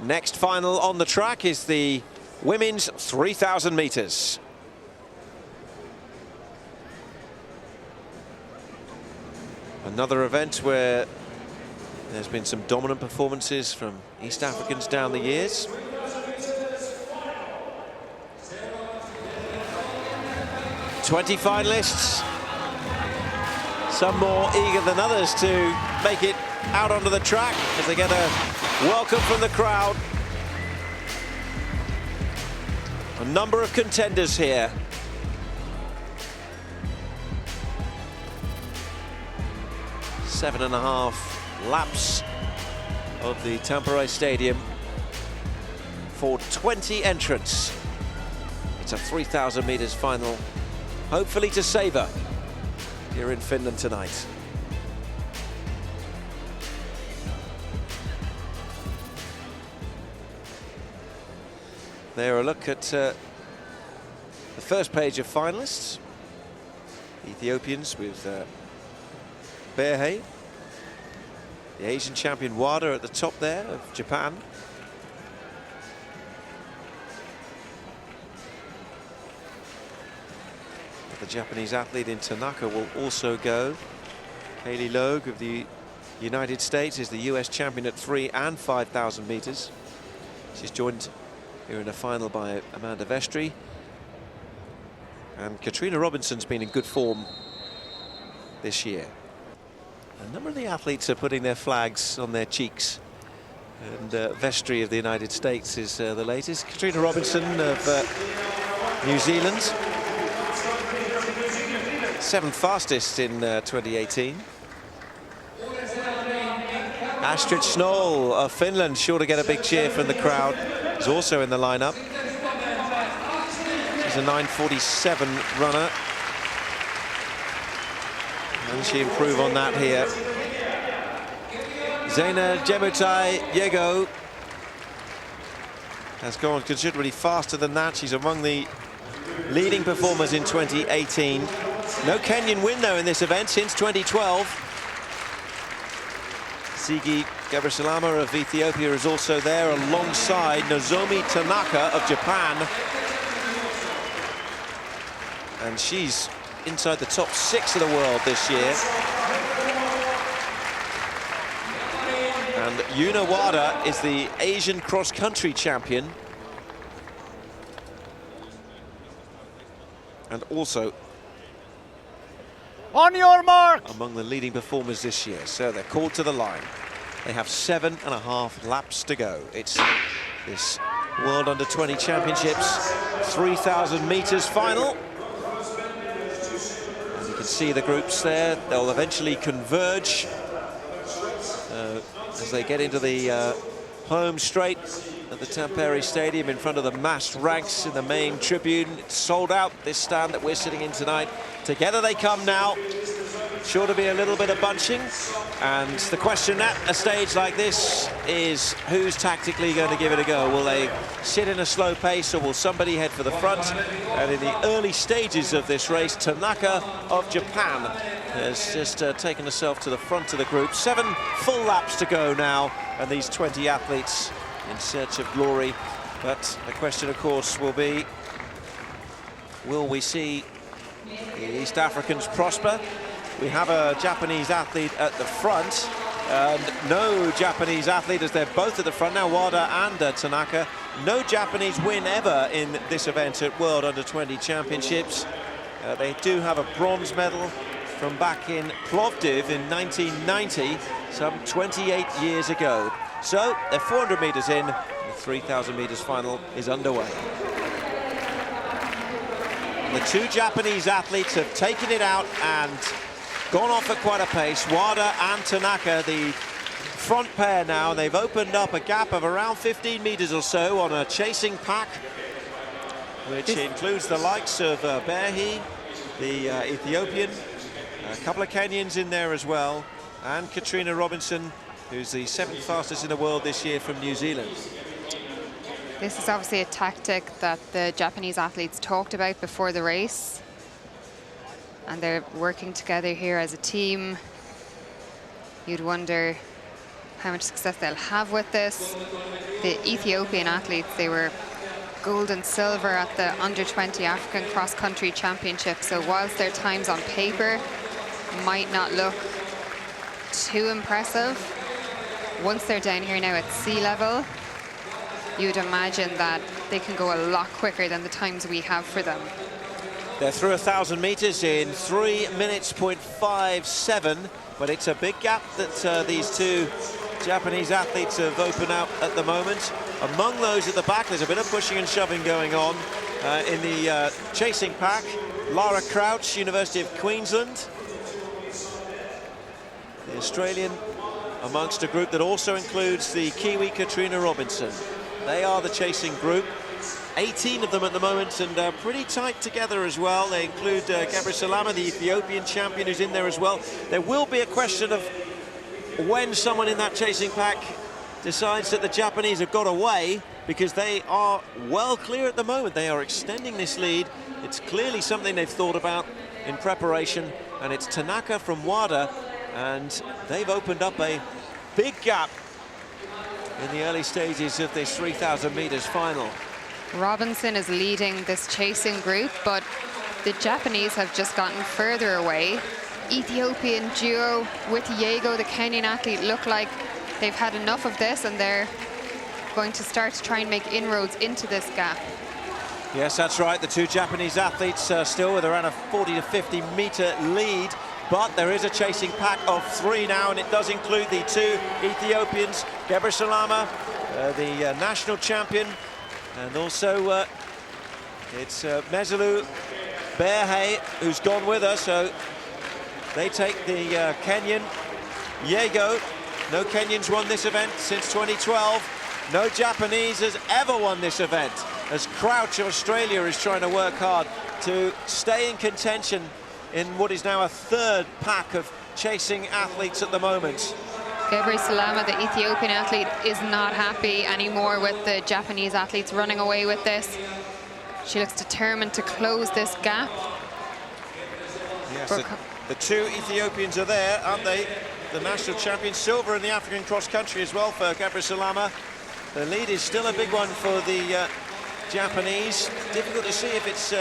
Next final on the track is the women's 3,000 meters. Another event where there's been some dominant performances from East Africans down the years. "20 finalists, some more eager than others to make it out onto the track as they get a welcome from the crowd. A number of contenders here. Seven and a half laps of the Tampere Stadium for 20 entrants. It's a 3,000 meters final, hopefully to savour here in Finland tonight. There, a look at the first page of finalists. Ethiopians with Berhe, the Asian champion Wada at the top there of Japan. The Japanese athlete in Tanaka will also go. Haley Logue of the United States is the US champion at 3 and 5,000 meters. She's joined here in a final by Amanda Vestry. And Katrina Robinson's been in good form this year. A number of the athletes are putting their flags on their cheeks. And Vestry of the United States is the latest. Katrina Robinson of New Zealand. 7th fastest in 2018. Astrid Knoll of Finland, sure to get a big cheer from the crowd, is also in the lineup. She's a 9:47 runner. Can she improve on that here? Zena Jemutai Yego has gone considerably faster than that. She's among the leading performers in 2018. No Kenyan win though in this event since 2012. Sigi Gebresalama of Ethiopia is also there alongside Nozomi Tanaka of Japan. And she's inside the top 6 of the world this year. And Yuna Wada is the Asian cross-country champion. And also on your mark, among the leading performers this year. So they're called to the line. They have 7.5 laps to go. It's this World Under-20 Championships 3,000 meters final. And you can see the groups there. They'll eventually converge as they get into the home straight at the Tampere Stadium in front of the massed ranks in the main tribune. It's sold out, this stand that we're sitting in tonight. Together they come now. Sure to be a little bit of bunching. And the question at a stage like this is who's tactically going to give it a go? Will they sit in a slow pace or will somebody head for the front? And in the early stages of this race, Tanaka of Japan has just taken herself to the front of the group. 7 full laps to go now, and these 20 athletes in search of glory. But the question, of course, will be, will we see the East Africans prosper? We have a Japanese athlete at the front, and no Japanese athlete, as they're both at the front now, Wada and Tanaka. No Japanese win ever in this event at World Under-20 Championships. They do have a bronze medal from back in Plovdiv in 1990, some 28 years ago. So they're 400 meters in, the 3,000 meters final is underway. And the 2 Japanese athletes have taken it out and gone off at quite a pace. Wada and Tanaka, the front pair now. They've opened up a gap of around 15 meters or so on a chasing pack, which includes the likes of Berhe, the Ethiopian, a couple of Kenyans in there as well, and Katrina Robinson, who's the 7th fastest in the world this year from New Zealand. This is obviously a tactic that the Japanese athletes talked about before the race. And they're working together here as a team. You'd wonder how much success they'll have with this. The Ethiopian athletes, they were gold and silver at the Under-20 African Cross-Country Championship. So whilst their times on paper might not look too impressive, once they're down here now at sea level, you'd imagine that they can go a lot quicker than the times we have for them. They're through 1,000 meters in 3 minutes, 0.57, but it's a big gap that these two Japanese athletes have opened up at the moment. Among those at the back, there's a bit of pushing and shoving going on in the chasing pack. Lara Crouch, University of Queensland, the Australian, amongst a group that also includes the Kiwi Katrina Robinson. They are the chasing group. 18 of them at the moment, and pretty tight together as well. They include Gebre Salama, the Ethiopian champion, who's in there as well. There will be a question of when someone in that chasing pack decides that the Japanese have got away, because they are well clear at the moment. They are extending this lead. It's clearly something they've thought about in preparation, and it's Tanaka from WADA, and they've opened up a big gap in the early stages of this 3,000 meters final. Robinson is leading this chasing group, but the Japanese have just gotten further away. Ethiopian duo with Yego, the Kenyan athlete, look like they've had enough of this, and they're going to start to try and make inroads into this gap. Yes, that's right. The two Japanese athletes still with around a 40 to 50 meter lead, but there is a chasing pack of 3 now, and it does include the two Ethiopians, Gebre Salama, the national champion, and also it's Mezulu Berhe, who's gone with us. So they take the Kenyan Yego. No Kenyans won this event since 2012. No Japanese has ever won this event, as Crouch of Australia is trying to work hard to stay in contention in what is now a 3rd pack of chasing athletes at the moment. Gebre Salama, the Ethiopian athlete, is not happy anymore with the Japanese athletes running away with this. She looks determined to close this gap. Yes, the two Ethiopians are there, aren't they? The national champion, silver in the African cross-country as well for Gebre Salama. The lead is still a big one for the Japanese. Difficult to see if it's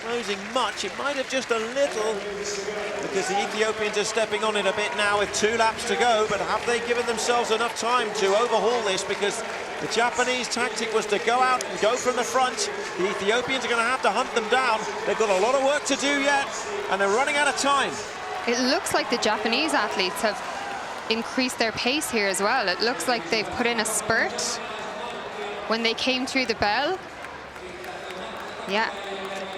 closing much. It might have just a little, because the Ethiopians are stepping on it a bit now with 2 laps to go, but have they given themselves enough time to overhaul this? Because the Japanese tactic was to go out and go from the front. The Ethiopians are going to have to hunt them down. They've got a lot of work to do yet, and they're running out of time. It looks like the Japanese athletes have increased their pace here as well. It looks like they've put in a spurt when they came through the bell. Yeah,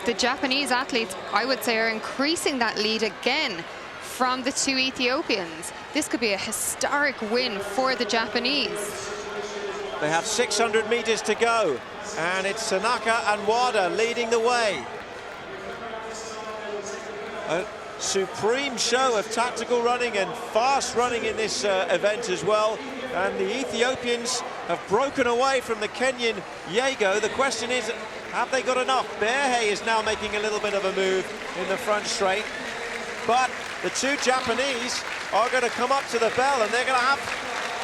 the Japanese athletes, I would say, are increasing that lead again from the two Ethiopians. This could be a historic win for the Japanese. They have 600 meters to go, and it's Tanaka and WADA leading the way. A supreme show of tactical running and fast running in this event as well. And the Ethiopians have broken away from the Kenyan Yego. The question is, have they got enough? Berhe is now making a little bit of a move in the front straight. But the two Japanese are going to come up to the bell, and they're going to have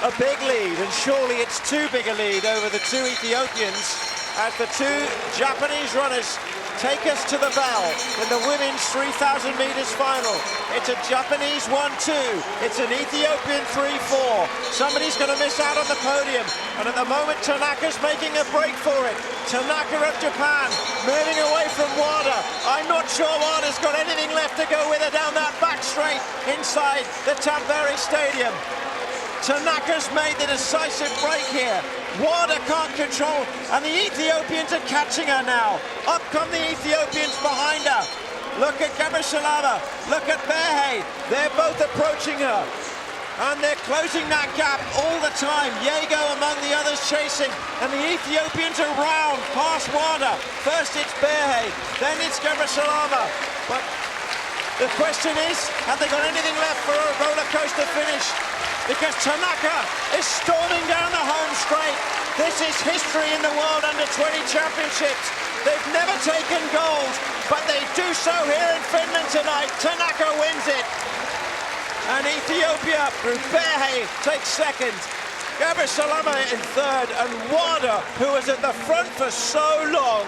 a big lead. And surely it's too big a lead over the two Ethiopians, as the two Japanese runners take us to the bell in the women's 3,000 meters final. It's a Japanese 1-2. It's an Ethiopian 3-4. Somebody's going to miss out on the podium. And at the moment, Tanaka's making a break for it. Tanaka of Japan moving away from WADA. I'm not sure WADA's got anything left to go with her down that back straight inside the Tampere Stadium. Tanaka's made the decisive break here. WADA can't control, and the Ethiopians are catching her now. Up come the Ethiopians behind her. Look at Gebre Salama, look at Berhe. They're both approaching her, and they're closing that gap all the time. Yego among the others chasing, and the Ethiopians are round past WADA. First it's Berhe, then it's Gebre Salama. But the question is, have they got anything left for a roller coaster finish? Because Tanaka is storming down the home straight. This is history in the World Under-20 Championships. They've never taken gold, but they do so here in Finland tonight. Tanaka wins it. And Ethiopia, Rubehe takes second. Salama in third, and Wada, who was at the front for so long,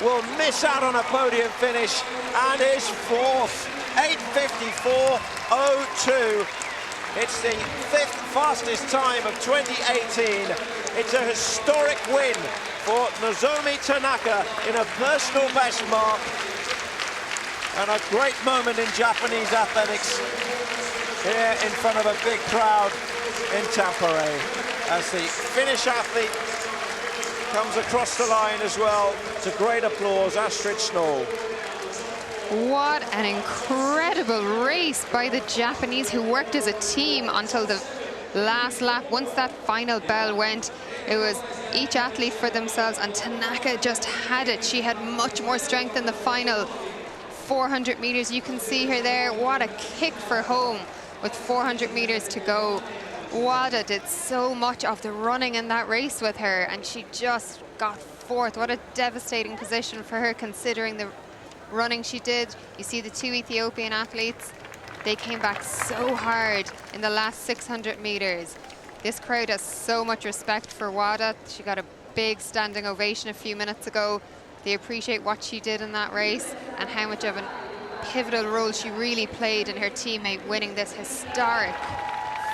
will miss out on a podium finish and is fourth. 8:54.02. It's the fifth fastest time of 2018. It's a historic win for Nozomi Tanaka in a personal best mark, and a great moment in Japanese athletics here in front of a big crowd in Tampere, as the Finnish athlete comes across the line as well to great applause. Astrid Knoll. What an incredible race by the Japanese, who worked as a team until the last lap. Once that final bell went, it was each athlete for themselves, and Tanaka just had it. She had much more strength in the final 400 meters. You can see her there. What a kick for home with 400 meters to go. Wada did so much of the running in that race with her, and she just got fourth. What a devastating position for her, considering the running she did. You see the two Ethiopian athletes, they came back so hard in the last 600 meters. This crowd has so much respect for Wada. She got a big standing ovation a few minutes ago. They appreciate what she did in that race and how much of a pivotal role she really played in her teammate winning this historic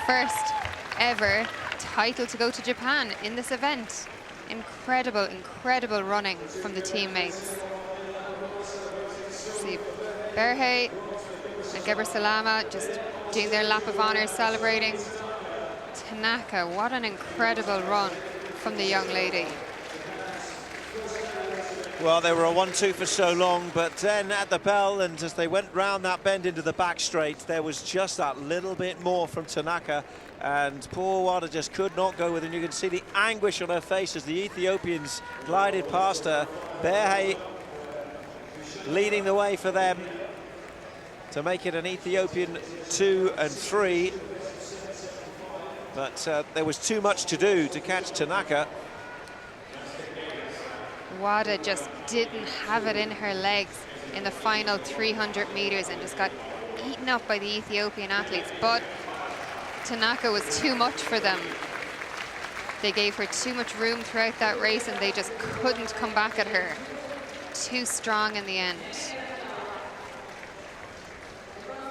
first ever title to go to Japan in this event. Incredible, incredible running from the teammates. See Berhe and Salama just doing their lap of honor, celebrating. Tanaka, what an incredible run from the young lady. Well, they were a 1-2 for so long, but then at the bell, and as they went round that bend into the back straight, there was just that little bit more from Tanaka, and poor Wada just could not go with it. And you can see the anguish on her face as the Ethiopians glided past her. Berhe leading the way for them to make it an Ethiopian 2 and 3. But there was too much to do to catch Tanaka. Wada just didn't have it in her legs in the final 300 meters and just got eaten up by the Ethiopian athletes. But Tanaka was too much for them. They gave her too much room throughout that race, and they just couldn't come back at her. Too strong in the end.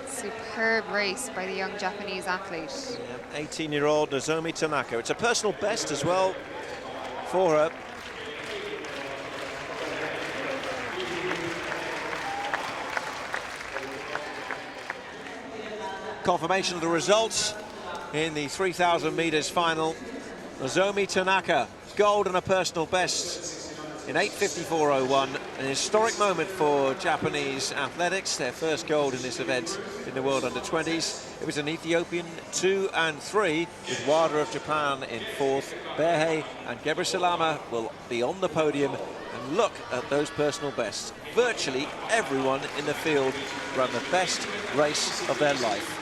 Superb race by the young Japanese athlete. 18-year-old Nozomi Tanaka. It's a personal best as well for her. Confirmation of the results in the 3,000 meters final. Nozomi Tanaka, gold and a personal best in 8:54.01. An historic moment for Japanese athletics, their first gold in this event in the World Under-20s. It was an Ethiopian 2 and 3, with Wada of Japan in fourth. Berhe and Salama will be on the podium, and look at those personal bests. Virtually everyone in the field ran the best race of their life.